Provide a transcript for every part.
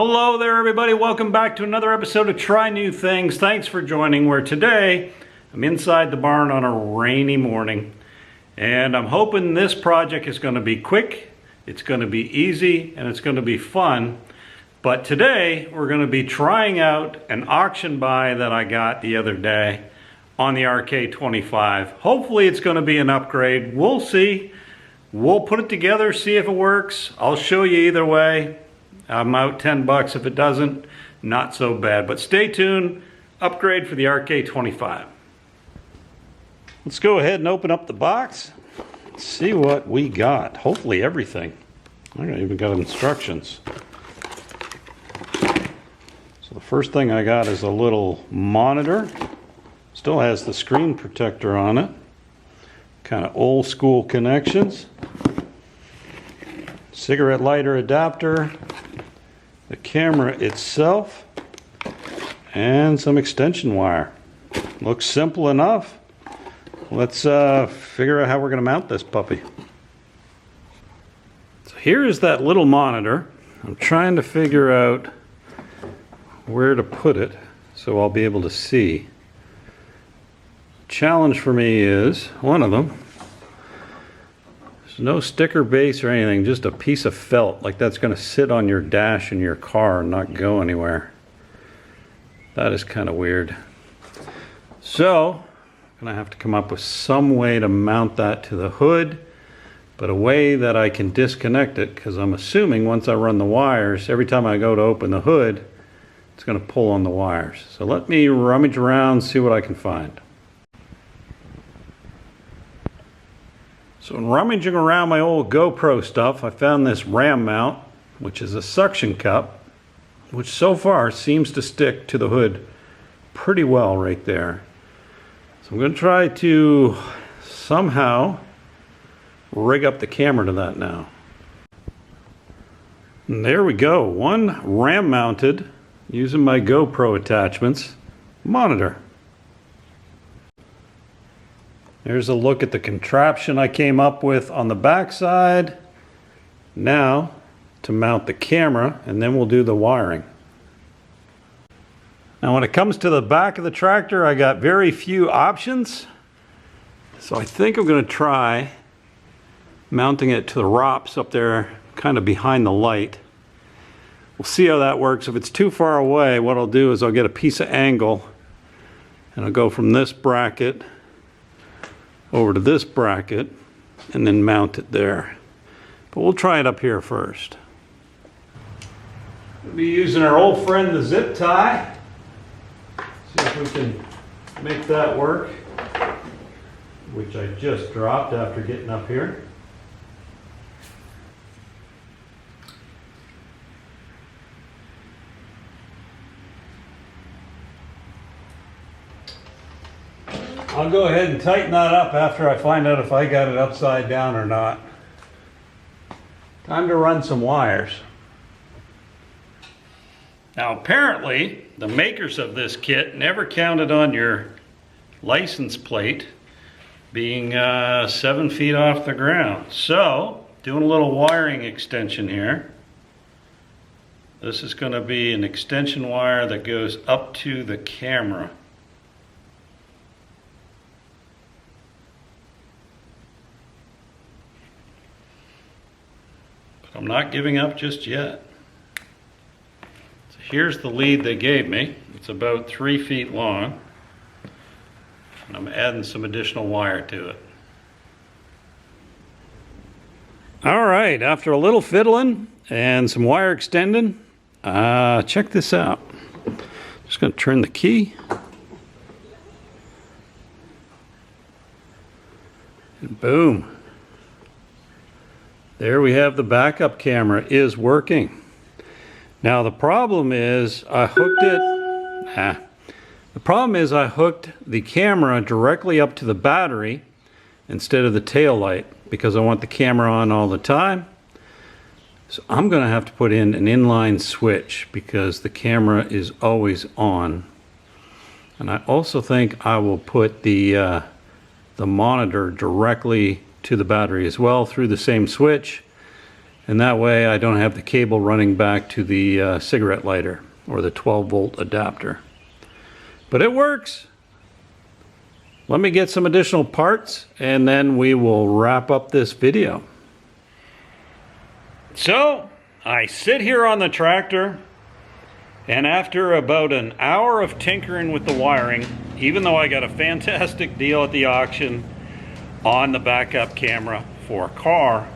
Hello there everybody, welcome back to another episode of Try New Things. Thanks for joining, where today I'm inside the barn on a rainy morning and I'm hoping this project is going to be quick, it's going to be easy, and it's going to be fun. But today we're going to be trying out an auction buy that I got the other day on the RK25. Hopefully it's going to be an upgrade. We'll see. We'll put it together, see if it works. I'll show you either way. I'm out 10 bucks. If it doesn't, not so bad. But stay tuned. Upgrade for the RK25. Let's go ahead and open up the box. See what we got. Hopefully everything. I even got instructions. So the first thing I got is a little monitor. Still has the screen protector on it. Kind of old school connections. Cigarette lighter adapter. The camera itself. And some extension wire. Looks simple enough. Let's figure out how we're going to mount this puppy. So here is that little monitor. I'm trying to figure out where to put it so I'll be able to see. Challenge for me is, one of them, there's no sticker base or anything, just a piece of felt, like that's going to sit on your dash in your car and not go anywhere. That is kind of weird. So I'm going to have to come up with some way to mount that to the hood, but a way that I can disconnect it, because I'm assuming once I run the wires, every time I go to open the hood, it's going to pull on the wires. So let me rummage around, see what I can find. So in rummaging around my old GoPro stuff, I found this ram mount, which is a suction cup, which so far seems to stick to the hood pretty well right there. So I'm going to try to somehow rig up the camera to that now. And there we go, one ram mounted, using my GoPro attachments, monitor. There's a look at the contraption I came up with on the back side. Now to mount the camera, and then we'll do the wiring. Now when it comes to the back of the tractor, I got very few options. So I think I'm going to try mounting it to the ROPS up there, kind of behind the light. We'll see how that works. If it's too far away, what I'll do is I'll get a piece of angle and I'll go from this bracket over to this bracket and then mount it there. But we'll try it up here first. We'll be using our old friend, the zip tie. See if we can make that work, which I just dropped after getting up here. I'll go ahead and tighten that up after I find out if I got it upside down or not. Time to run some wires. Now apparently, the makers of this kit never counted on your license plate being 7 feet off the ground. So, doing a little wiring extension here. This is going to be an extension wire that goes up to the camera. I'm not giving up just yet. So here's the lead they gave me. It's about 3 feet long. And I'm adding some additional wire to it. All right, after a little fiddling and some wire extending, check this out. Just going to turn the key. And boom. There we have the backup camera is working. Now the problem is I hooked the camera directly up to the battery instead of the tail light because I want the camera on all the time. So I'm going to have to put in an inline switch because the camera is always on. And I also think I will put the monitor directly to the battery as well through the same switch, And that way I don't have the cable running back to the cigarette lighter or the 12-volt adapter. But it works. Let me get some additional parts and then we will wrap up this video. So I sit here on the tractor, and after about an hour of tinkering with the wiring, even though I got a fantastic deal at the auction on the backup camera for a car,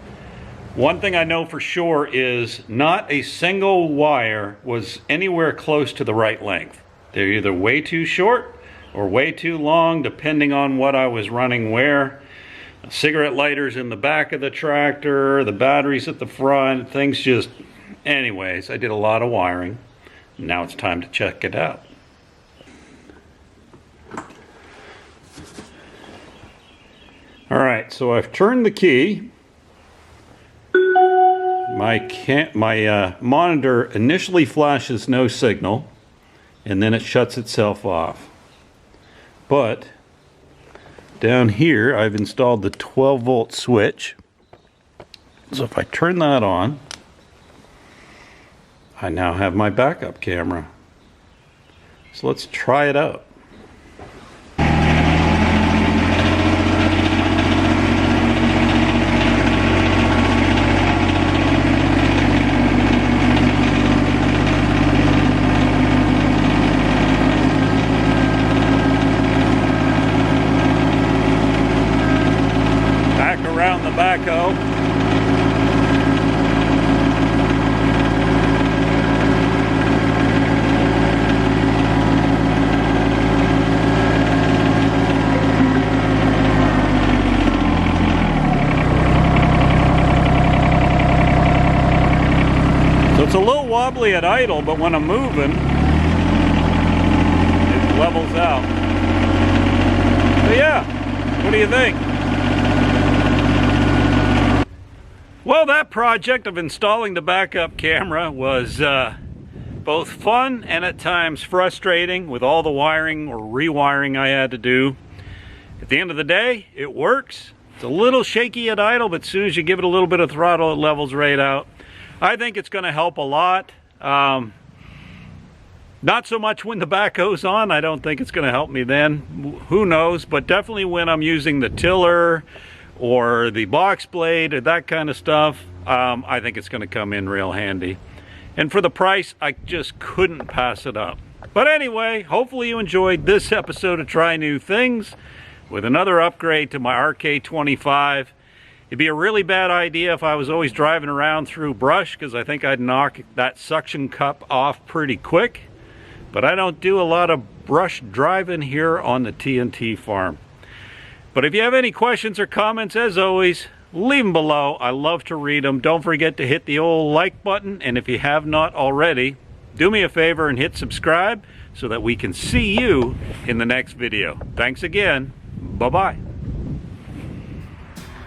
one thing I know for sure is not a single wire was anywhere close to the right length. They're either way too short or way too long, depending on what I was running where. Cigarette lighters in the back of the tractor, the batteries at the front, things just... Anyways, I did a lot of wiring. Now it's time to check it out. Alright, so I've turned the key. My monitor initially flashes no signal, and then it shuts itself off. But down here I've installed the 12-volt switch. So if I turn that on, I now have my backup camera. So let's try it out. Back around the backhoe. It's a little wobbly at idle, but when I'm moving, it levels out. So yeah, what do you think? Well, that project of installing the backup camera was both fun and at times frustrating with all the wiring or rewiring I had to do. At the end of the day, it works. It's a little shaky at idle, but as soon as you give it a little bit of throttle, it levels right out. I think it's going to help a lot. Not so much when the backhoe's on. I don't think it's going to help me then. Who knows? But definitely when I'm using the tiller or the box blade or that kind of stuff, I think it's going to come in real handy. And for the price, I just couldn't pass it up. But anyway, hopefully you enjoyed this episode of Try New Things with another upgrade to my RK25. It'd be a really bad idea if I was always driving around through brush, because I think I'd knock that suction cup off pretty quick. But I don't do a lot of brush driving here on the TNT farm. But if you have any questions or comments, as always, leave them below. I love to read them. Don't forget to hit the old like button. And if you have not already, do me a favor and hit subscribe so that we can see you in the next video. Thanks again. Bye-bye.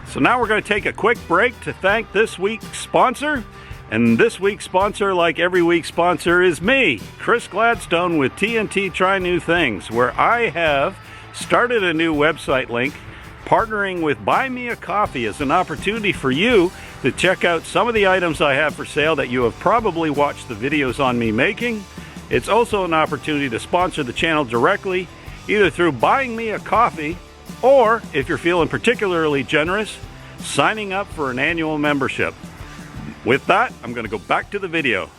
So now we're going to take a quick break to thank this week's sponsor. And this week's sponsor, like every week's sponsor, is me, Chris Gladstone with TNT Try New Things, where I have started a new website link. Partnering with Buy Me a Coffee is an opportunity for you to check out some of the items I have for sale that you have probably watched the videos on me making. It's also an opportunity to sponsor the channel directly, either through buying me a coffee, or, if you're feeling particularly generous, signing up for an annual membership. With that, I'm going to go back to the video.